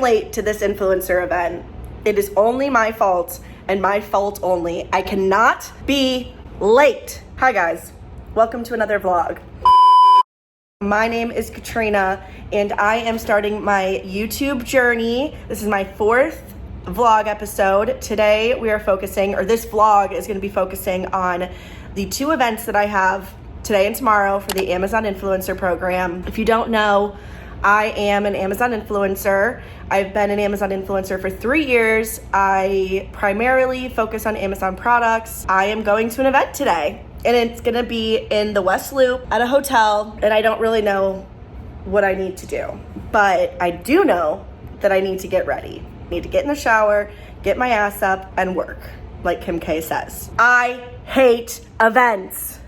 late to this influencer event, it is only my fault and my fault only. I cannot be late. Hi guys, welcome to another vlog. My name is Katrina and I am starting my YouTube journey. This is my 4th vlog episode. Today we are focusing, or this vlog is going to be focusing on the 2 events that I have today and tomorrow for the Amazon Influencer Program. If you don't know, I am an Amazon influencer. I've been an Amazon influencer for 3 years. I primarily focus on Amazon products. I am going to an event today, and it's gonna be in the West Loop at a hotel, and I don't really know what I need to do, but I do know that I need to get ready. I need to get in the shower, get my ass up, and work, like Kim K says. I hate events.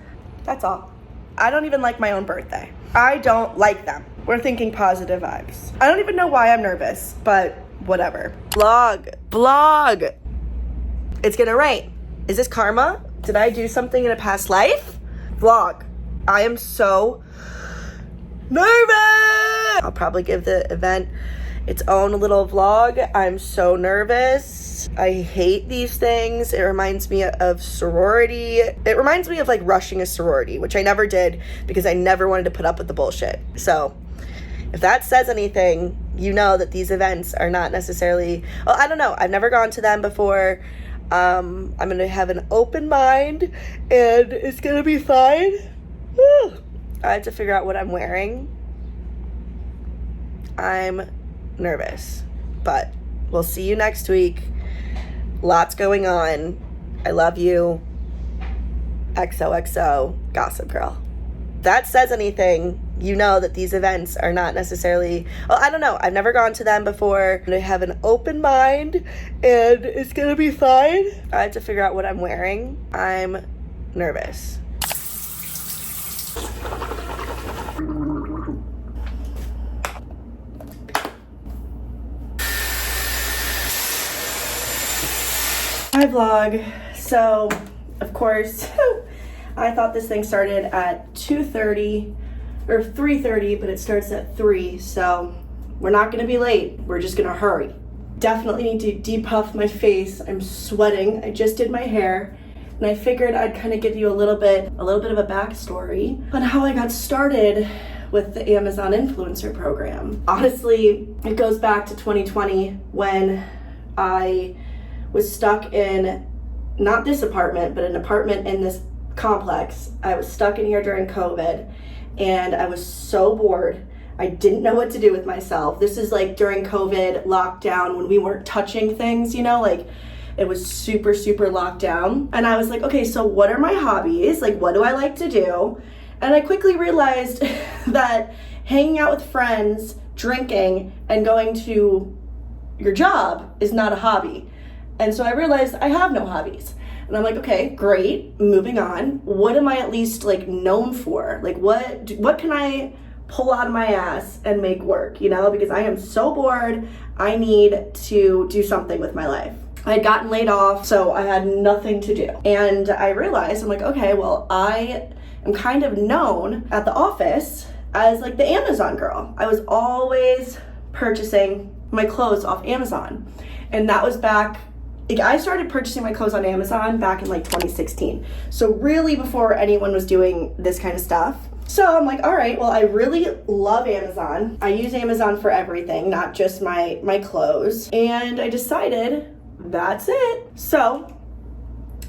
That's all. I don't even like my own birthday. I don't like them. We're thinking positive vibes. I don't even know why I'm nervous, but whatever. Vlog. It's gonna rain. Is this karma? Did I do something in a past life? Vlog. I am so nervous. I'll probably give the event its own little vlog. I'm so nervous. I hate these things. It reminds me of sorority. It reminds me of like rushing a sorority, which I never did because I never wanted to put up with the bullshit. So if that says anything, you know that these events are not necessarily, well, I don't know. I've never gone to them before. I'm going to have an open mind and it's going to be fine. Whew. I have to figure out what I'm wearing. I'm nervous, but we'll see you next week. Lots going on. I love you. XOXO, Gossip Girl. That says anything, you know that these events are not necessarily, well, I don't know. I've never gone to them before. I have an open mind and it's gonna be fine. I have to figure out what I'm wearing. I'm nervous. Hi vlog. So, of course, I thought this thing started at 2:30 or 3:30, but it starts at 3, so we're not gonna be late. We're just gonna hurry. Definitely need to depuff my face. I'm sweating. I just did my hair, and I figured I'd kind of give you a little bit of a backstory on how I got started with the Amazon Influencer Program. Honestly, it goes back to 2020 when I was stuck in, not this apartment, but an apartment in this complex. I was stuck in here during COVID and I was so bored. I didn't know what to do with myself. This is like during COVID lockdown when we weren't touching things, you know, like it was super locked down. And I was like, okay, so what are my hobbies? Like, what do I like to do? And I quickly realized that hanging out with friends, drinking, and going to your job is not a hobby. And so I realized I have no hobbies. And I'm like, okay, great, moving on. What am I at least like known for? Like what can I pull out of my ass and make work, you know? Because I am so bored, I need to do something with my life. I had gotten laid off, so I had nothing to do. And I realized, I'm like, okay, well, I am kind of known at the office as like the Amazon girl. I was always purchasing my clothes off Amazon. And that was back, I started purchasing my clothes on Amazon back in like 2016. So really before anyone was doing this kind of stuff. So I'm like, all right, well, I really love Amazon. I use Amazon for everything, not just my clothes. And I decided that's it. So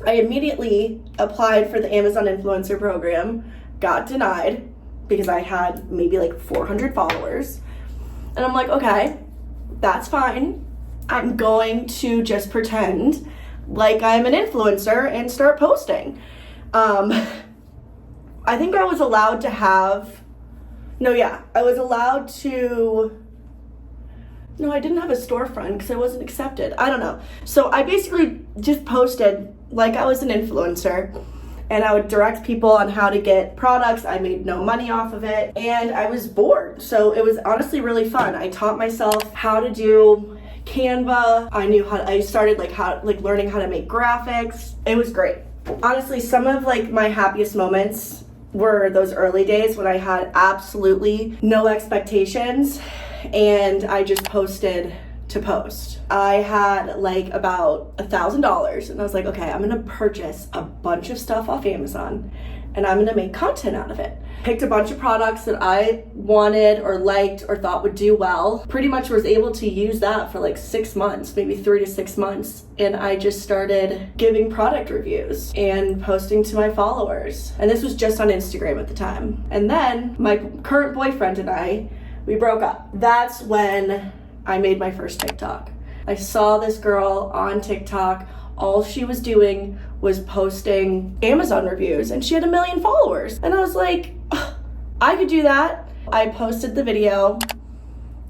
I immediately applied for the Amazon Influencer Program, got denied because I had maybe like 400 followers. And I'm like, okay, that's fine. I'm going to just pretend like I'm an influencer and start posting. I think I was allowed to have, I didn't have a storefront because I wasn't accepted. I don't know. So I basically just posted like I was an influencer and I would direct people on how to get products. I made no money off of it and I was bored. So it was honestly really fun. I taught myself how to do Canva. I started learning how to make graphics. It was great. Honestly, some of like my happiest moments were those early days when I had absolutely no expectations and I just posted to post. I had like about $1,000 and I was like, okay, I'm gonna purchase a bunch of stuff off Amazon and I'm gonna make content out of it. Picked a bunch of products that I wanted or liked or thought would do well. Pretty much was able to use that for like 6 months, maybe 3 to 6 months. And I just started giving product reviews and posting to my followers. And this was just on Instagram at the time. And then my current boyfriend and I, we broke up. That's when I made my first TikTok. I saw this girl on TikTok. All she was doing was posting Amazon reviews and she had 1 million followers. And I was like, I could do that. I posted the video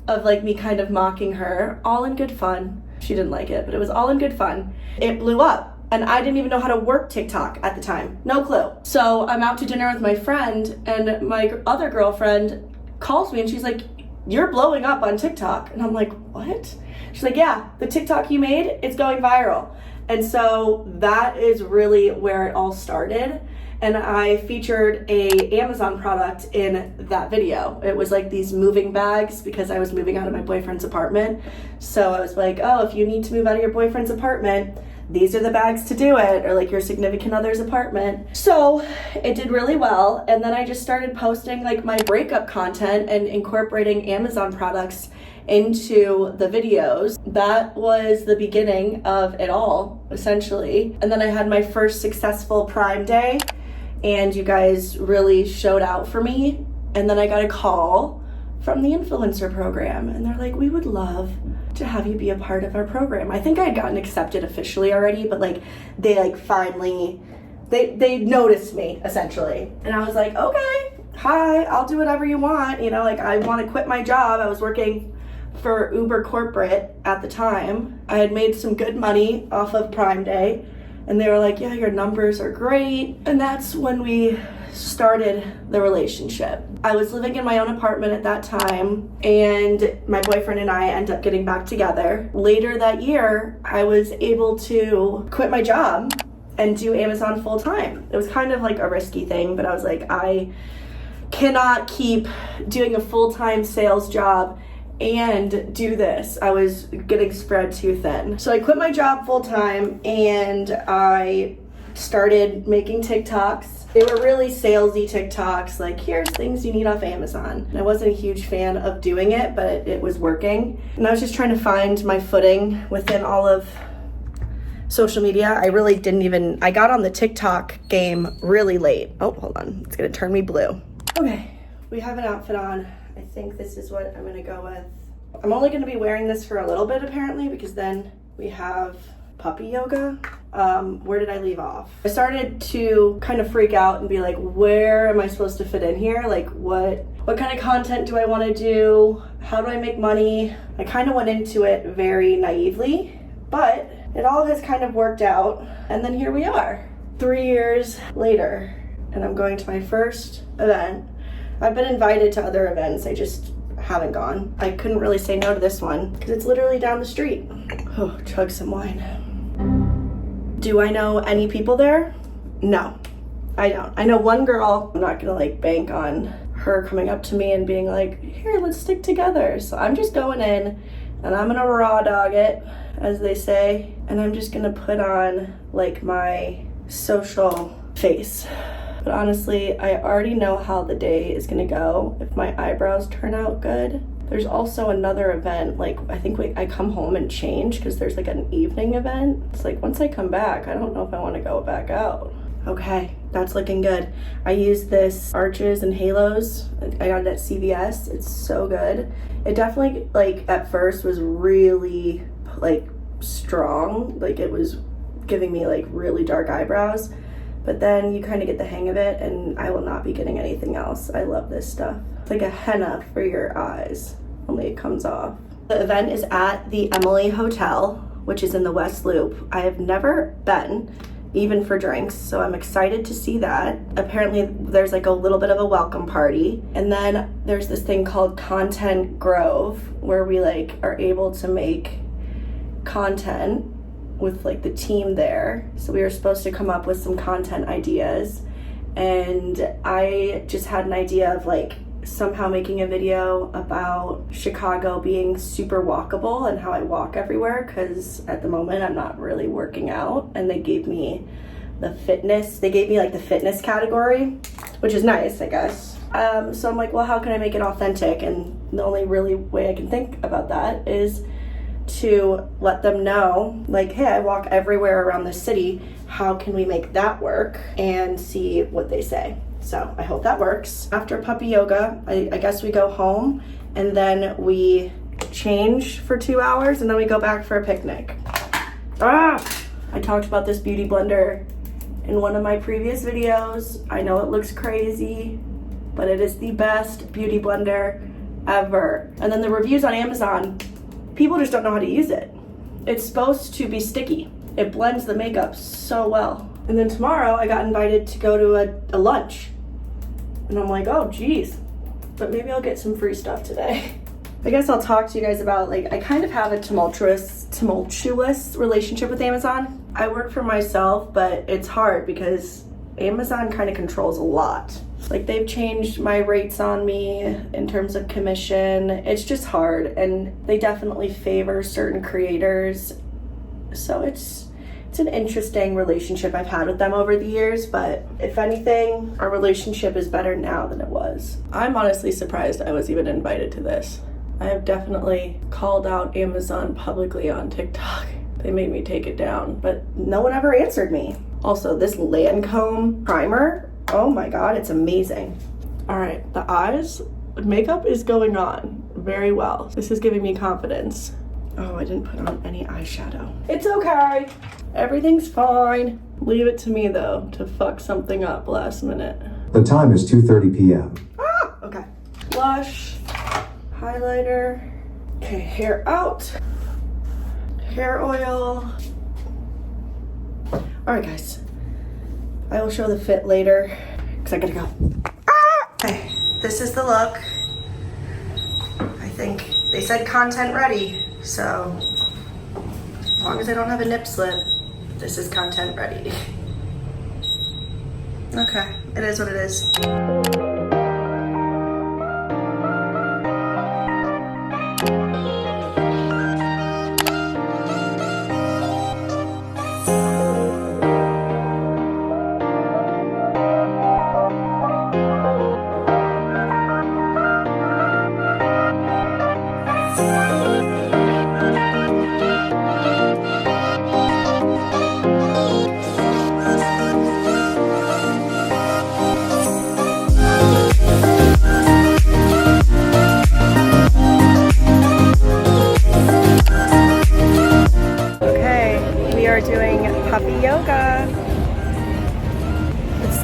of like me kind of mocking her, all in good fun. She didn't like it, but it was all in good fun. It blew up and I didn't even know how to work TikTok at the time. No clue. So I'm out to dinner with my friend and my other girlfriend calls me and she's like, you're blowing up on TikTok. And I'm like, what? She's like, yeah, the TikTok you made, it's going viral. And so that is really where it all started. And I featured a Amazon product in that video. It was like these moving bags because I was moving out of my boyfriend's apartment. So I was like, oh, if you need to move out of your boyfriend's apartment, these are the bags to do it, or like your significant other's apartment. So it did really well. And then I just started posting like my breakup content and incorporating Amazon products into the videos. That was the beginning of it all, essentially. And then I had my first successful Prime Day and you guys really showed out for me. And then I got a call from the influencer program and they're like, we would love to have you be a part of our program. I think I had gotten accepted officially already, but like they like finally, they noticed me essentially. And I was like, okay, hi, I'll do whatever you want. You know, like I want to quit my job. I was working for Uber corporate at the time. I had made some good money off of Prime Day and they were like, yeah, your numbers are great. And that's when we started the relationship. I was living in my own apartment at that time and my boyfriend and I ended up getting back together. Later that year, I was able to quit my job and do Amazon full time. It was kind of like a risky thing, but I was like, I cannot keep doing a full-time sales job and do this. I was getting spread too thin. So I quit my job full time and I started making TikToks. They were really salesy TikToks, like here's things you need off Amazon. And I wasn't a huge fan of doing it, but it was working. And I was just trying to find my footing within all of social media. I got on the TikTok game really late. Oh, hold on, it's gonna turn me blue. Okay, we have an outfit on. I think this is what I'm gonna go with. I'm only gonna be wearing this for a little bit apparently because then we have puppy yoga. Where did I leave off? I started to kind of freak out and be like, where am I supposed to fit in here? Like what kind of content do I wanna do? How do I make money? I kind of went into it very naively, but it all has kind of worked out. And then here we are, 3 years later, and I'm going to my first event. I've been invited to other events, I just haven't gone. I couldn't really say no to this one because it's literally down the street. Oh, chug some wine. Do I know any people there? No, I don't. I know one girl. I'm not gonna like bank on her coming up to me and being like, here, let's stick together. So I'm just going in and I'm gonna raw dog it, as they say. And I'm just gonna put on like my social face. But honestly, I already know how the day is gonna go if my eyebrows turn out good. There's also another event, like I think I come home and change because there's like an evening event. It's like once I come back, I don't know if I wanna go back out. Okay, that's looking good. I use this Arches and Halos. I got it at CVS, it's so good. It definitely, like at first was really like strong. Like it was giving me like really dark eyebrows. But then you kind of get the hang of it and I will not be getting anything else. I love this stuff. It's like a henna for your eyes, only it comes off. The event is at the Emily Hotel, which is in the West Loop. I have never been, even for drinks, so I'm excited to see that. Apparently there's like a little bit of a welcome party. And then there's this thing called Content Grove, where we like are able to make content with like the team there. So we were supposed to come up with some content ideas and I just had an idea of like somehow making a video about Chicago being super walkable and how I walk everywhere, because at the moment I'm not really working out, and they gave me the fitness category, which is nice, I guess. So I'm like, well, how can I make it authentic? And the only really way I can think about that is to let them know, like, hey, I walk everywhere around the city. How can we make that work? And see what they say. So I hope that works. After puppy yoga, I guess we go home and then we change for 2 hours and then we go back for a picnic. I talked about this beauty blender in one of my previous videos. I know it looks crazy, but it is the best beauty blender ever. And then the reviews on Amazon, people just don't know how to use it. It's supposed to be sticky. It blends the makeup so well. And then tomorrow I got invited to go to a lunch. And I'm like, oh geez, but maybe I'll get some free stuff today. I guess I'll talk to you guys about, like, I kind of have a tumultuous relationship with Amazon. I work for myself, but it's hard because Amazon kind of controls a lot. Like, they've changed my rates on me in terms of commission. It's just hard, and they definitely favor certain creators. So it's an interesting relationship I've had with them over the years, but if anything, our relationship is better now than it was. I'm honestly surprised I was even invited to this. I have definitely called out Amazon publicly on TikTok. They made me take it down, but no one ever answered me. Also, this Lancome primer, oh my god, it's amazing. All right, the eyes, makeup is going on very well. This is giving me confidence. Oh, I didn't put on any eyeshadow. It's okay. Everything's fine. Leave it to me, though, to fuck something up last minute. The time is 2:30 p.m. Okay. Blush, highlighter. Okay, hair out. Hair oil. All right, guys. I will show the fit later, because I gotta go. Okay, this is the look. I think they said content ready, so as long as I don't have a nip slip, this is content ready. Okay, it is what it is.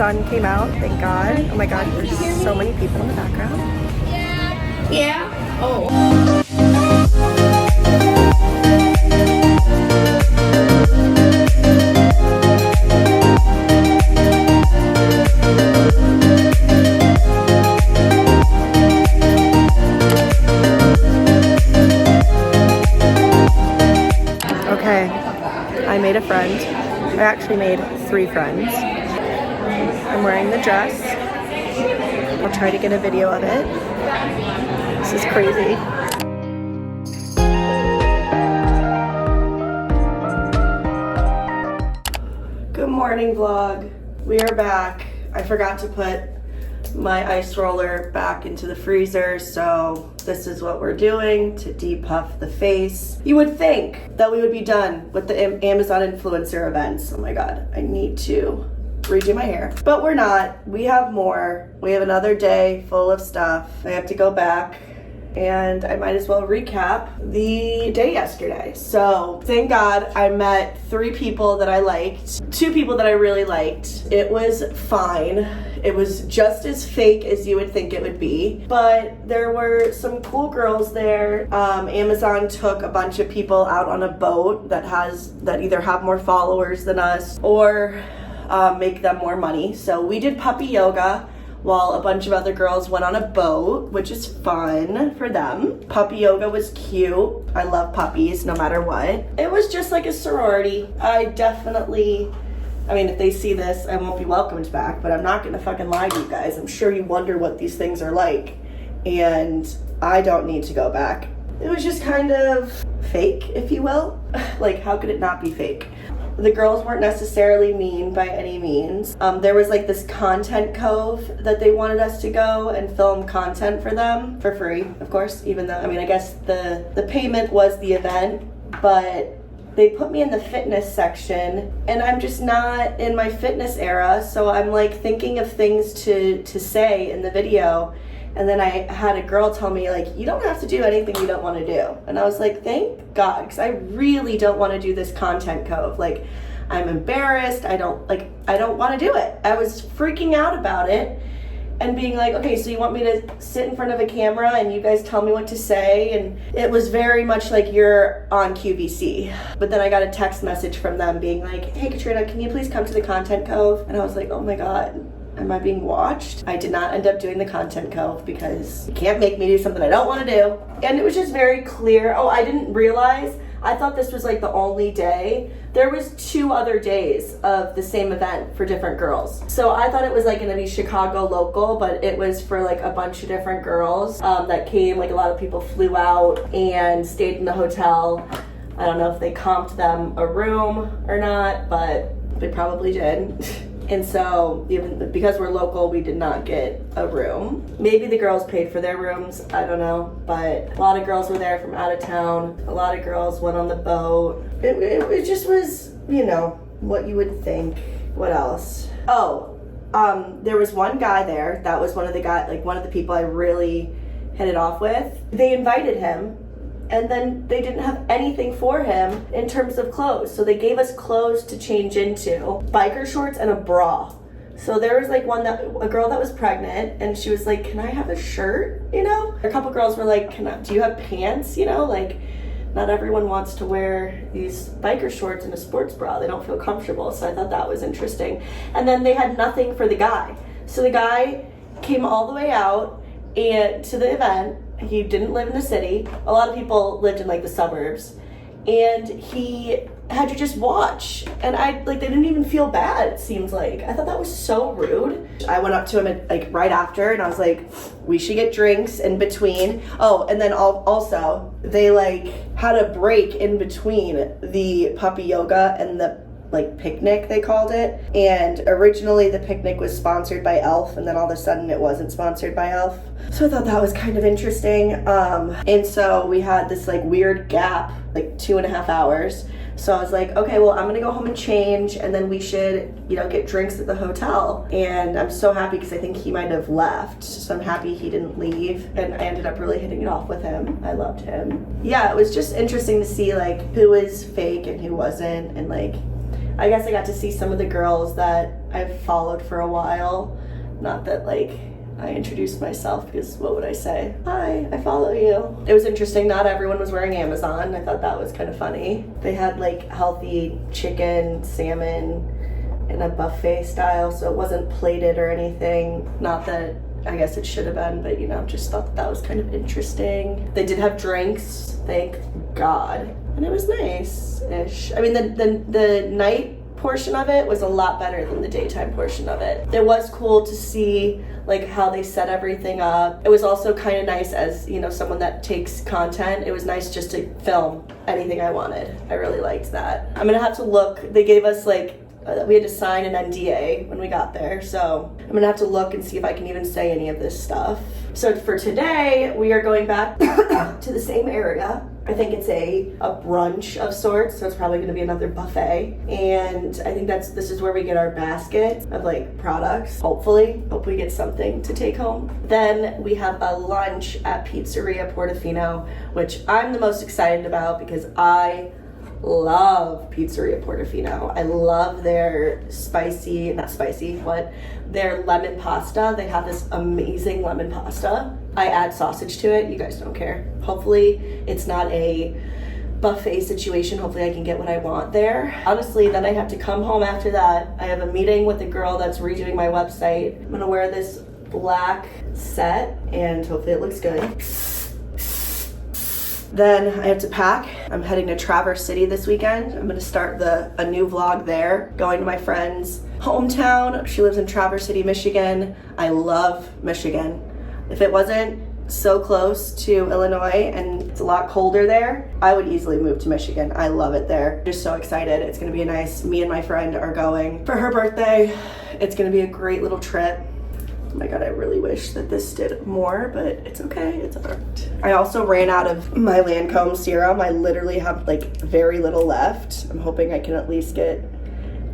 Sun came out, thank God. Oh my God, there's so many people in the background. Yeah. Oh. Okay, I made a friend. I actually made 3 friends. I'm wearing the dress. I'll try to get a video of it. This is crazy. Good morning, vlog. We are back. I forgot to put my ice roller back into the freezer, so this is what we're doing to depuff the face. You would think that we would be done with the Amazon influencer events. Oh my God, I need to redo my hair, but we're not. We have more. We have another day full of stuff. I have to go back, and I might as well recap the day yesterday. So thank God I met 3 people that I liked, 2 people that I really liked. It was fine. It was just as fake as you would think it would be, but there were some cool girls there. Amazon took a bunch of people out on a boat that either have more followers than us or make them more money. So we did puppy yoga while a bunch of other girls went on a boat, which is fun for them. Puppy yoga was cute. I love puppies no matter what. It was just like a sorority. I mean, if they see this, I won't be welcomed back, but I'm not gonna fucking lie to you guys. I'm sure you wonder what these things are like. and I don't need to go back. It was just kind of fake, if you will. Like, how could it not be fake? The girls weren't necessarily mean by any means. There was like this content cove that they wanted us to go and film content for them for free, of course, even though, I mean, I guess the payment was the event, but they put me in the fitness section, and I'm just not in my fitness era, so I'm like thinking of things to say in the video, and then I had a girl tell me, like, you don't have to do anything you don't want to do. And I was like, thank God, because I really don't want to do this content cove. Like, I'm embarrassed, I don't want to do it. I was freaking out about it, and being like, okay, so you want me to sit in front of a camera and you guys tell me what to say? And it was very much like you're on QVC. But then I got a text message from them being like, hey Katrina, can you please come to the Content Cove? And I was like, oh my God, am I being watched? I did not end up doing the Content Cove because you can't make me do something I don't want to do. And it was just very clear. Oh, I didn't realize, I thought this was like the only day. There was 2 other days of the same event for different girls. So I thought it was like gonna be Chicago local, but it was for like a bunch of different girls that came. Like, a lot of people flew out and stayed in the hotel. I don't know if they comped them a room or not, but they probably did. And so, even because we're local, we did not get a room. Maybe the girls paid for their rooms, I don't know. But a lot of girls were there from out of town. A lot of girls went on the boat. It just was, you know, what you would think. What else? Oh, there was one guy there. That was one of the people I really hit it off with. They invited him, and then they didn't have anything for him in terms of clothes. So they gave us clothes to change into, biker shorts and a bra. So there was like a girl that was pregnant, and she was like, can I have a shirt, you know? A couple girls were like, do you have pants, you know? Like, not everyone wants to wear these biker shorts and a sports bra. They don't feel comfortable. So I thought that was interesting. And then they had nothing for the guy. So the guy came all the way out and to the event. He didn't live in the city. A lot of people lived in like the suburbs, and he had to just watch. And they didn't even feel bad, it seems like. I thought that was so rude. I went up to him right after, and I was like, we should get drinks in between. Oh, and then also they had a break in between the puppy yoga and the picnic, they called it. And originally the picnic was sponsored by Elf, and then all of a sudden it wasn't sponsored by Elf. So I thought that was kind of interesting. And so we had this weird gap, 2.5 hours. So I was like, okay, well, I'm gonna go home and change, and then we should, get drinks at the hotel. And I'm so happy because I think he might have left. So I'm happy he didn't leave. And I ended up really hitting it off with him. I loved him. Yeah, it was just interesting to see who was fake and who wasn't. And I guess I got to see some of the girls that I've followed for a while. Not that I introduced myself, because what would I say? Hi, I follow you. It was interesting, not everyone was wearing Amazon. I thought that was kind of funny. They had healthy chicken, salmon in a buffet style, so it wasn't plated or anything. Not that I guess it should have been, but just thought that was kind of interesting. They did have drinks, thank God. And it was nice-ish. I mean, the night portion of it was a lot better than the daytime portion of it. It was cool to see how they set everything up. It was also kind of nice as, someone that takes content. It was nice just to film anything I wanted. I really liked that. I'm gonna have to look. They gave us we had to sign an NDA when we got there, so I'm gonna have to look and see if I can even say any of this stuff. So for today, we are going back to the same area. I think it's a brunch of sorts, so it's probably gonna be another buffet. And I think this is where we get our basket of products. Hopefully, hope we get something to take home. Then we have a lunch at Pizzeria Portofino, which I'm the most excited about because I love Pizzeria Portofino. I love their their lemon pasta. They have this amazing lemon pasta. I add sausage to it. You guys don't care. Hopefully it's not a buffet situation. Hopefully I can get what I want there. Honestly, then I have to come home after that. I have a meeting with the girl that's redoing my website. I'm gonna wear this black set and hopefully it looks good. Then I have to pack. I'm heading to Traverse City this weekend. I'm gonna start a new vlog there, going to my friend's hometown. She lives in Traverse City, Michigan. I love Michigan. If it wasn't so close to Illinois and it's a lot colder there, I would easily move to Michigan. I love it there. Just so excited. It's gonna be a nice, me and my friend are going for her birthday. It's gonna be a great little trip. Oh my God, I really wish that this did more, but it's okay, it's alright. I also ran out of my Lancome serum. I literally have like very little left. I'm hoping I can at least get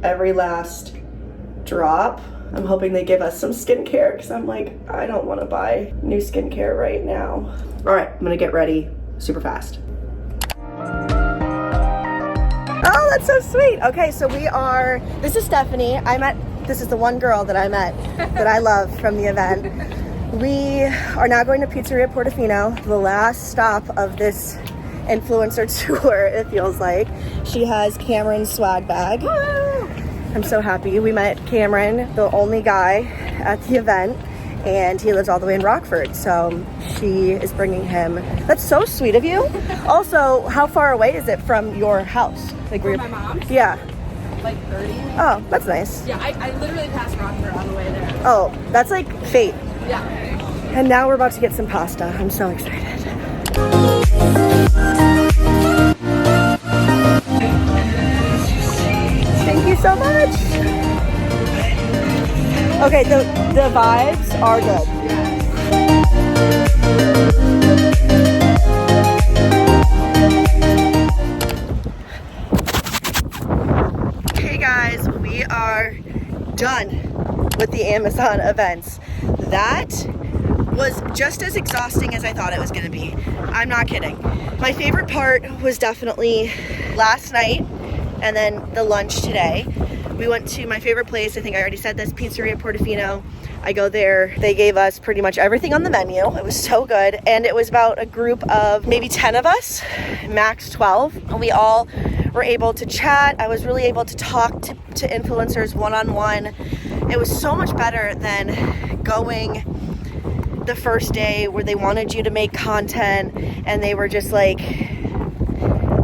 every last drop. I'm hoping they give us some skincare because I'm like, I don't want to buy new skincare right now. All right, I'm gonna get ready super fast. Oh, that's so sweet. Okay, so this is Stephanie. This is the one girl that I met that I love from the event. We are now going to Pizzeria Portofino, the last stop of this influencer tour, it feels like. She has Cameron's swag bag. I'm so happy. We met Cameron, the only guy at the event, and he lives all the way in Rockford, so she is bringing him. That's so sweet of you. Also, how far away is it from your house? Like From my mom's? Yeah. Like 30. Oh, that's nice. Yeah, I literally passed Rockford on the way there. Oh, that's like fate. Yeah. And now we're about to get some pasta. I'm so excited. Thank you so much. Okay, the vibes are good. Hey guys, we are done with the Amazon events. That was just as exhausting as I thought it was gonna be. I'm not kidding. My favorite part was definitely last night and then the lunch today. We went to my favorite place, I think I already said this, Pizzeria Portofino. I go there, they gave us pretty much everything on the menu. It was so good, and it was about a group of maybe 10 of us, max 12, and we all were able to chat. I was really able to talk to influencers one-on-one. It was so much better than going the first day where they wanted you to make content and they were just like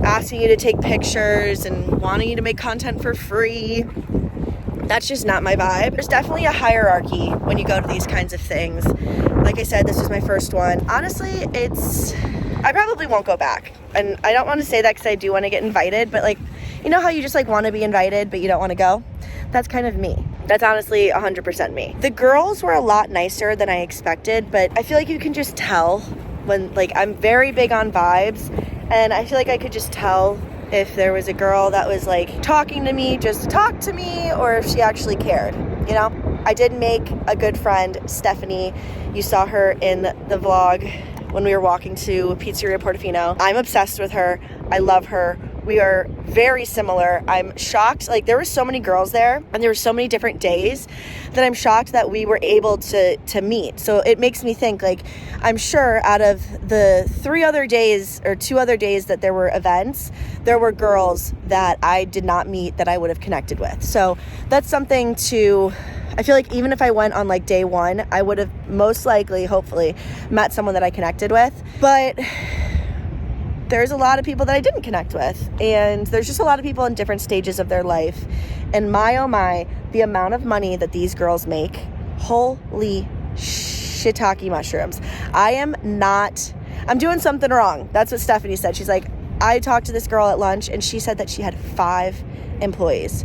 asking you to take pictures and wanting you to make content for free. That's just not my vibe. There's definitely a hierarchy when you go to these kinds of things. Like I said, this was my first one. Honestly, I probably won't go back. And I don't want to say that because I do want to get invited, but like, you know how you just like want to be invited, but you don't want to go? That's kind of me. That's honestly 100% me. The girls were a lot nicer than I expected, but I feel like you can just tell when, like, I'm very big on vibes, and I feel like I could just tell if there was a girl that was like talking to me just to talk to me or if she actually cared, you know? I did make a good friend, Stephanie. You saw her in the vlog when we were walking to Pizzeria Portofino. I'm obsessed with her. I love her. We are very similar. I'm shocked. Like, there were so many girls there and there were so many different days that I'm shocked that we were able to meet. So it makes me think, like, I'm sure out of the 2 other days that there were events, there were girls that I did not meet that I would have connected with. So that's something I feel like even if I went on like day one, I would have most likely, hopefully, met someone that I connected with. But there's a lot of people that I didn't connect with, and there's just a lot of people in different stages of their life. And my, oh my, the amount of money that these girls make, holy shiitake mushrooms. I'm doing something wrong. That's what Stephanie said. She's like, I talked to this girl at lunch and she said that she had 5 employees.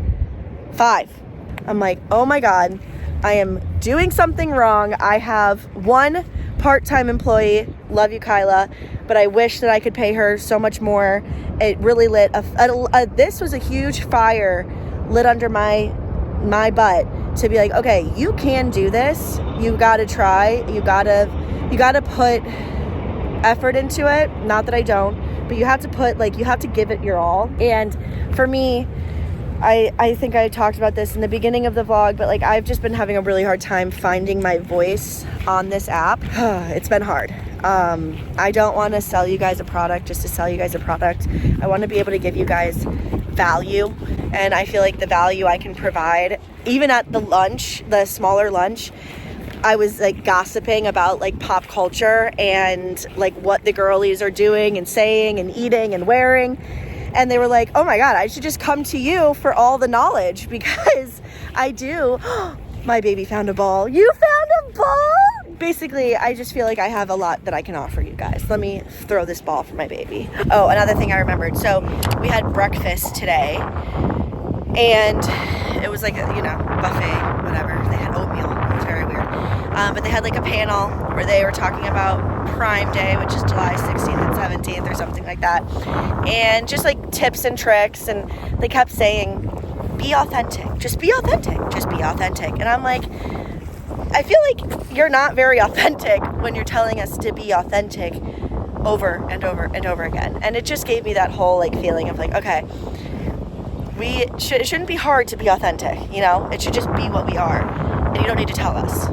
5. I'm like, oh my God, I am doing something wrong. I have 1 part-time employee, love you, Kyla, but I wish that I could pay her so much more. It really lit this was a huge fire lit under my butt to be like, okay, you can do this. You gotta try. You gotta put effort into it. Not that I don't, but you have to give it your all. And for me, I think I talked about this in the beginning of the vlog, but like, I've just been having a really hard time finding my voice on this app. It's been hard. I don't want to sell you guys a product just to sell you guys a product. I want to be able to give you guys value, and I feel like the value I can provide, even at the smaller lunch, I was like gossiping about like pop culture and like what the girlies are doing and saying and eating and wearing. And they were like, oh my God, I should just come to you for all the knowledge because I do. My baby found a ball. You found a ball? basically, I just feel like I have a lot that I can offer you guys. Let me throw this ball for my baby. Oh, another thing I remembered. So we had breakfast today, and it was like a, buffet, whatever. They had oatmeal. It was very weird. But they had like a panel where they were talking about Prime Day, which is July 16th and 17th or something like that. And just like tips and tricks. And they kept saying, be authentic. Just be authentic. Just be authentic. And I'm like, I feel like you're not very authentic when you're telling us to be authentic over and over and over again. And it just gave me that whole like feeling of like, okay, it shouldn't be hard to be authentic, It should just be what we are. And you don't need to tell us.